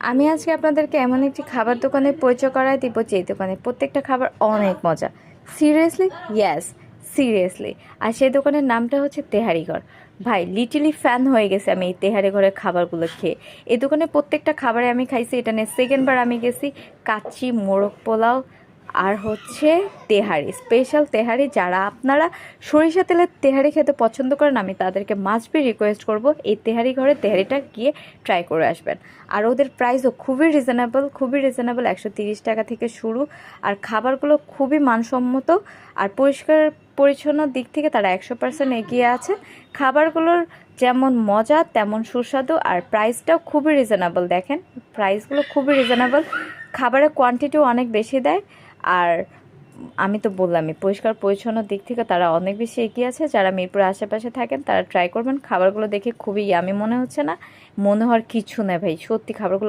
আমি আজকে আপনাদেরকে এমন একটি খাবার দোকানের পরিচয় করায় দিব যে দোকানে প্রত্যেকটা খাবার অনেক মজা। Seriously, yes, seriously. আর সেই দোকানের নামটা হচ্ছে তেহারি ঘর। ভাই লিটারলি ফ্যান হয়ে গেছে আমি এই তেহারি ঘরের খাবারগুলো খেয়ে। এই দোকানে প্রত্যেকটা খাবারে আমি খাইছি, এটা নিয়ে সেকেন্ডবার আমি গেছি। কাচ্চি, মোরগ পোলাও আর হচ্ছে তেহারি, স্পেশাল তেহারি। যারা আপনারা সরিষা তেলের তেহারি খেতে পছন্দ করেন আমি তাদেরকে মাস্ট বি রিকোয়েস্ট করব এই তেহারি ঘরের তেহারিটা গিয়ে ট্রাই করে আসবেন। আর ওদের প্রাইসও খুবই রিজনেবল, খুবই রিজনেবল, 130 টাকা থেকে শুরু। আর খাবারগুলো খুবই মানসম্মত আর পরিষ্কার পরিচ্ছন্ন দিক থেকে তারা 100% এগিয়ে আছে। খাবারগুলোর যেমন মজা তেমন সুস্বাদু, আর প্রাইসটাও খুবই রিজনেবল। দেখেন প্রাইসগুলো খুবই রিজনেবল, খাবারের কোয়ান্টিটিও অনেক বেশি দেয়। আর আমি তো বললামই পরিষ্কার পরিচ্ছন্ন দিক থেকে তারা অনেক বেশি এগিয়ে আছে। যারা মিরপুরের আশেপাশে থাকেন তারা ট্রাই করবেন। খাবারগুলো দেখে খুবই ইয়ামি মনে হচ্ছে না, মনে হওয়ার কিছু নেই ভাই, সত্যি খাবারগুলো